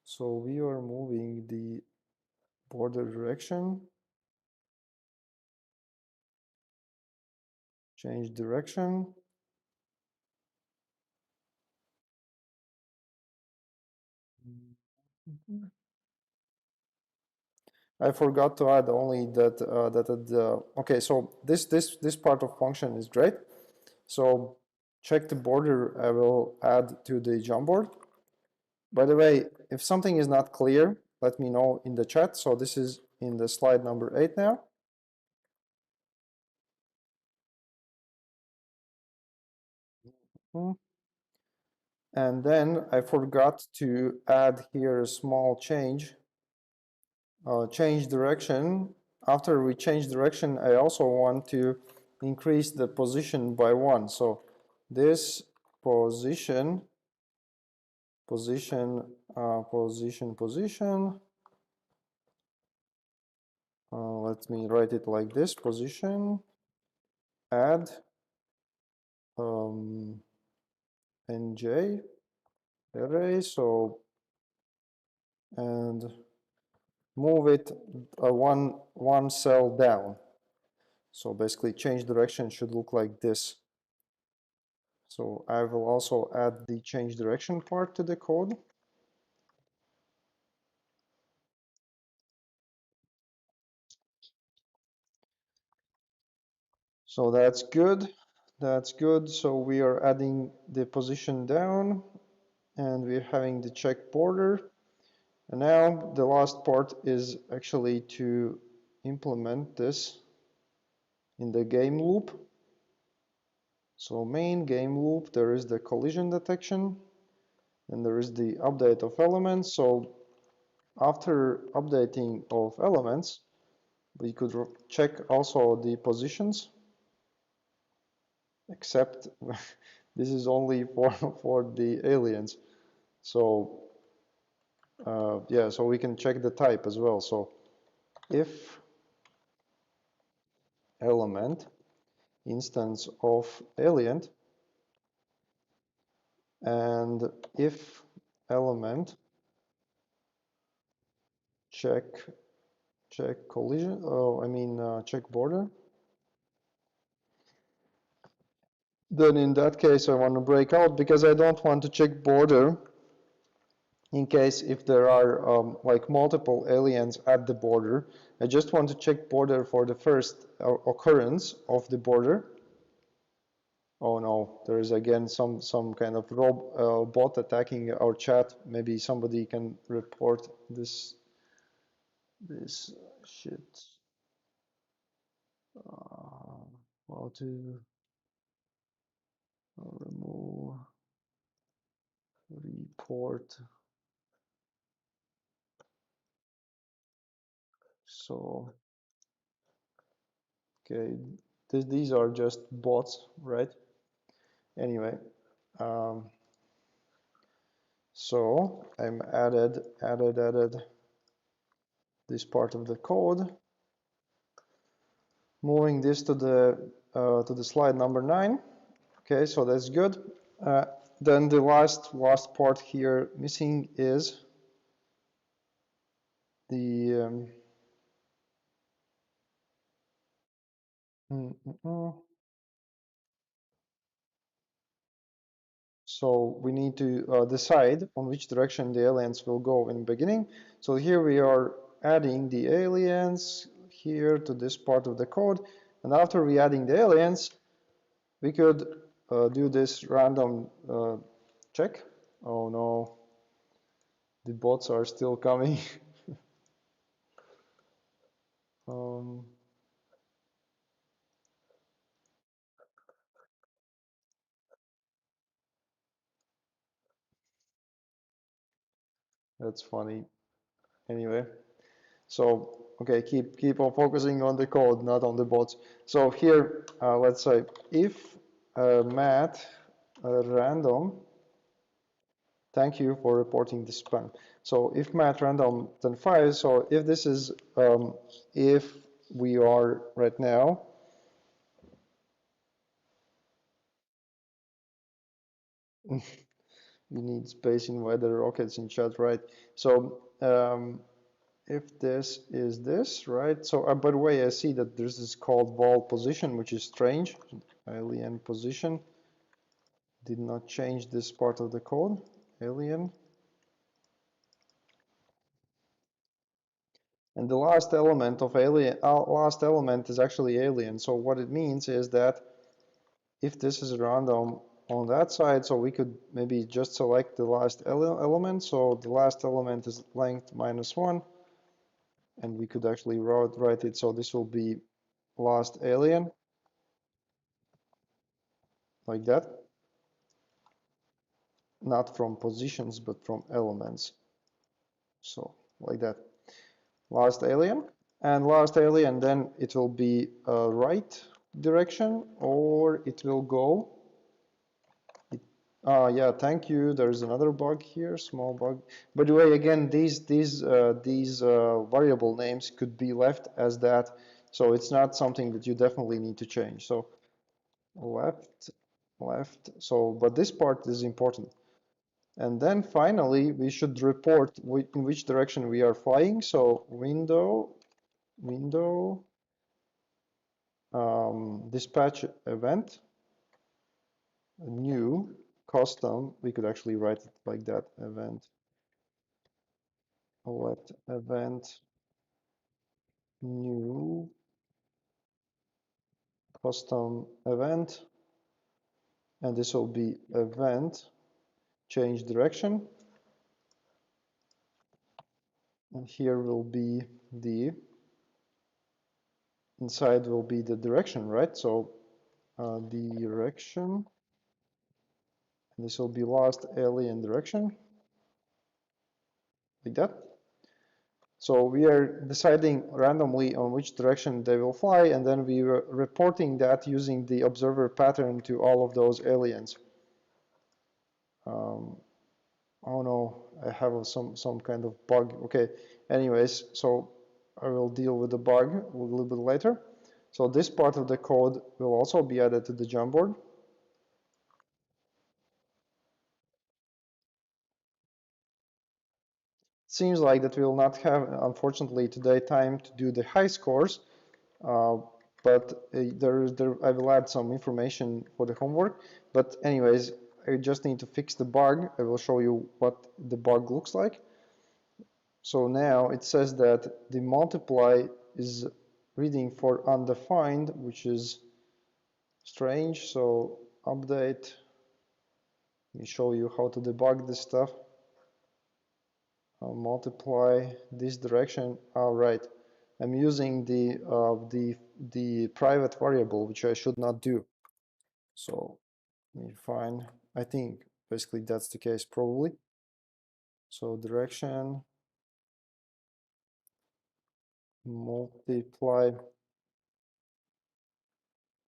So we are moving the border direction, change direction. I forgot to add only that okay. So this part of function is great. So check the border. I will add to the Jamboard. By the way, if something is not clear, let me know in the chat. So this is in the slide number 8 now. And then I forgot to add here a small change. Change direction. After we change direction, I also want to increase the position by 1. So this position, position, position. Let me write it like this: position, add nj array. So and move it one cell down. So basically, change direction should look like this. So I will also add the change direction part to the code. So that's good. That's good. So we are adding the position down and we're having the check border. And now the last part is actually to implement this in the game loop. So main game loop, there is the collision detection and there is the update of elements. So after updating of elements, we could check also the positions, except this is only for the aliens. So yeah, so we can check the type as well. So if element instance of alien and if element check collision, check border, then in that case I want to break out because I don't want to check border in case if there are like multiple aliens at the border. I just want to check border for the first occurrence of the border. Oh no, there is again some kind of bot attacking our chat. Maybe somebody can report this shit. How to remove report. So okay, these are just bots, right? Anyway, so I'm added this part of the code. Moving this to the slide number 9. Okay, so that's good. Then the last part here missing is the so we need to decide on which direction the aliens will go in the beginning. So here we are adding the aliens here to this part of the code. And after we adding the aliens, we could do this random check. Oh no, the bots are still coming. um, that's funny. Anyway. So, okay, keep on focusing on the code, not on the bots. So here, let's say if math random, thank you for reporting the spam. So if math random then 5, so if this is, if we are right now, we need space in weather rockets in chat, right? So if this is this, right? So, by the way, I see that this is called vol position, which is strange. Alien position. Did not change this part of the code. Alien. And the last element of alien, last element is actually alien. So what it means is that if this is random on that side, so we could maybe just select the last element. So the last element is length -1, and we could actually write it. So this will be last alien, like that. Not from positions, but from elements. So like that. Last alien. And last alien, then it will be a right direction, or it will go. Yeah, thank you. There's another bug here, small bug. By the way, again, these variable names could be left as that, so it's not something that you definitely need to change. So left, left. So, but this part is important. And then finally, we should report in which direction we are flying. So window, dispatch event, new, custom. We could actually write it like that, event, let event, new, custom event. And this will be event, change direction. And here will be the, inside will be the direction, right? So direction. This will be last alien direction, like that. So we are deciding randomly on which direction they will fly, and then we are reporting that using the observer pattern to all of those aliens. Oh no, I have some kind of bug. Okay, anyways, so I will deal with the bug a little bit later. So this part of the code will also be added to the Jamboard. Seems like that we will not have, unfortunately, today time to do the high scores, but I will add some information for the homework. But anyways, I just need to fix the bug. I will show you what the bug looks like. So now it says that the multiply is reading for undefined, which is strange. So update. Let me show you how to debug this stuff. I'll multiply this direction. All right, I'm using the private variable, which I should not do. So let me find. I think basically that's the case probably. So direction multiply.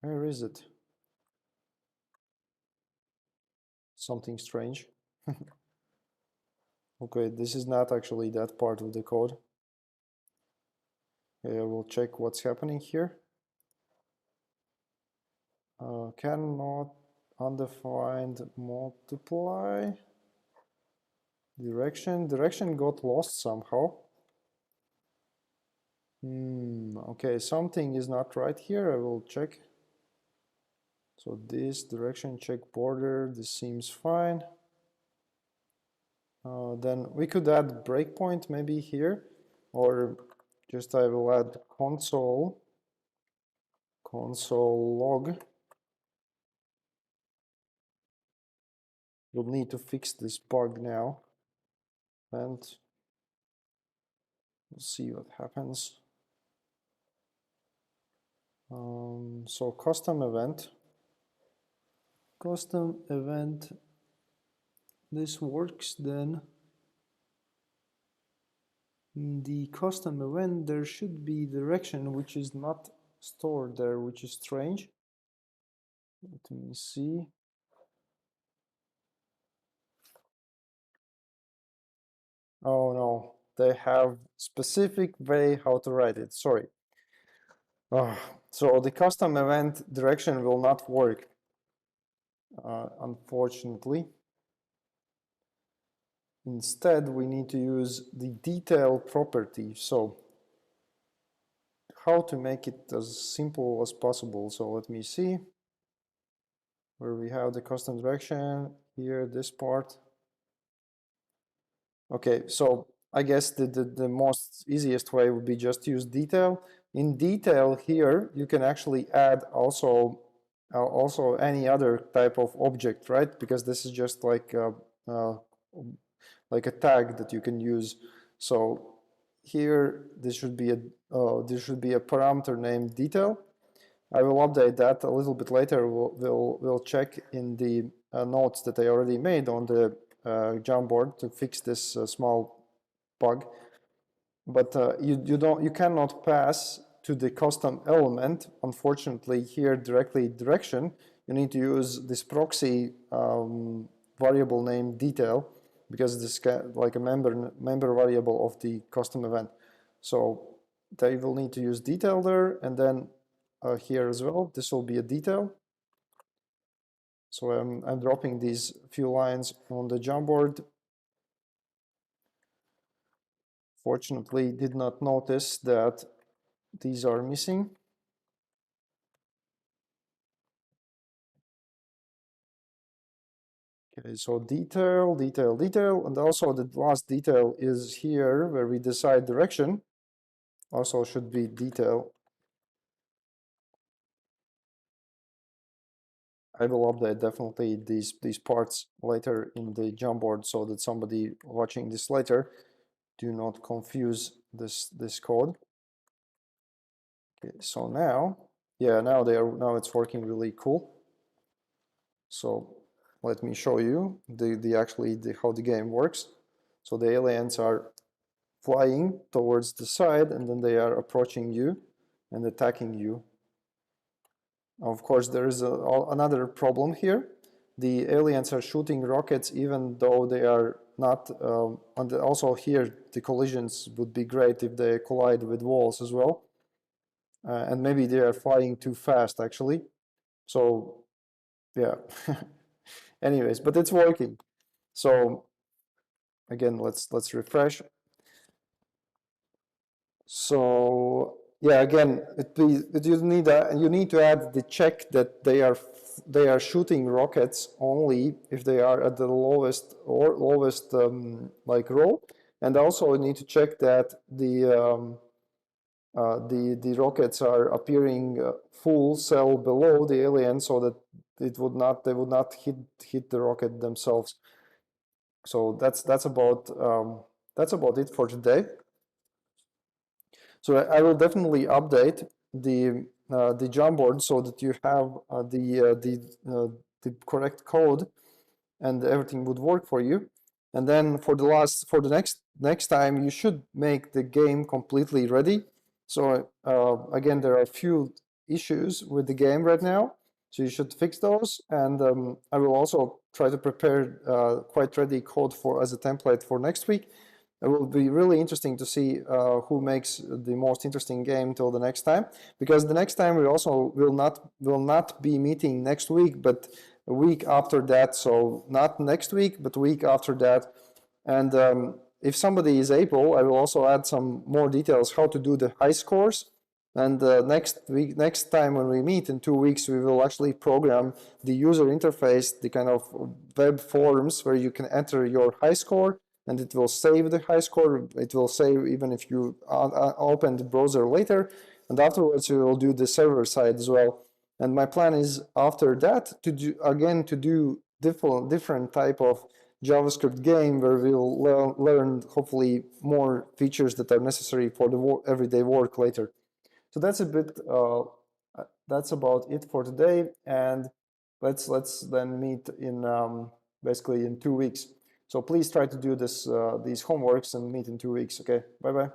Where is it? Something strange. Okay, this is not actually that part of the code. Okay, I will check what's happening here. Cannot undefined multiply. Direction got lost somehow. Okay, something is not right here. I will check. So this direction check border, this seems fine. Then we could add breakpoint maybe here, or just I will add console log. We'll need to fix this bug now, and we'll see what happens. So custom event, this works. Then in the custom event there should be direction which is not stored there, which is strange. Let me see. Oh no, they have specific way how to write it. Sorry. So the custom event direction will not work, unfortunately. instead we need to use the detail property. So how to make it as simple as possible. So let me see where we have the custom direction here, this part. Okay, so I guess the most easiest way would be just use detail. In detail here, you can actually add also any other type of object, right? Because this is just like a tag that you can use. So here this should be a parameter named detail. I will update that a little bit later. We'll check in the notes that I already made on the Jamboard to fix this small bug. But you cannot pass to the custom element, unfortunately, here directly direction. You need to use this proxy variable named detail, because this is like a member variable of the custom event. So they will need to use detail there, and then here as well, this will be a detail. So I'm dropping these few lines on the Jamboard. Fortunately, did not notice that these are missing. Okay, so detail, detail, detail, and also the last detail is here where we decide direction. Also should be detail. I will update definitely these parts later in the Jamboard so that somebody watching this later do not confuse this code. Okay, so now, yeah, now it's working really cool. So let me show you how the game works. So the aliens are flying towards the side, and then they are approaching you and attacking you. Of course, there is another problem here. The aliens are shooting rockets even though they are not, and also here the collisions would be great if they collide with walls as well. And maybe they are flying too fast actually. So yeah, anyways, but it's working. So again, let's refresh. So yeah, again, you need to add the check that they are shooting rockets only if they are at the lowest like row, and also you need to check that the rockets are appearing full cell below the alien, so that they would not hit the rocket themselves. So that's about it for today. So I will definitely update the Jamboard so that you have the correct code and everything would work for you. And then for the next time, you should make the game completely ready. So again, there are a few issues with the game right now, so you should fix those. And I will also try to prepare quite ready code as a template for next week. It will be really interesting to see who makes the most interesting game till the next time, because the next time we also will not be meeting next week, but a week after that. So not next week, but week after that. And if somebody is able, I will also add some more details how to do the high scores. And next time when we meet in 2 weeks, we will actually program the user interface, the kind of web forms where you can enter your high score, and it will save the high score. It will save even if you open the browser later, and afterwards you will do the server side as well. And my plan is after that to do different type of JavaScript game where we'll learn hopefully more features that are necessary for the everyday work later. So that's that's about it for today, and let's then meet in basically in 2 weeks. So please try to do these homeworks and meet in 2 weeks. Okay, bye bye.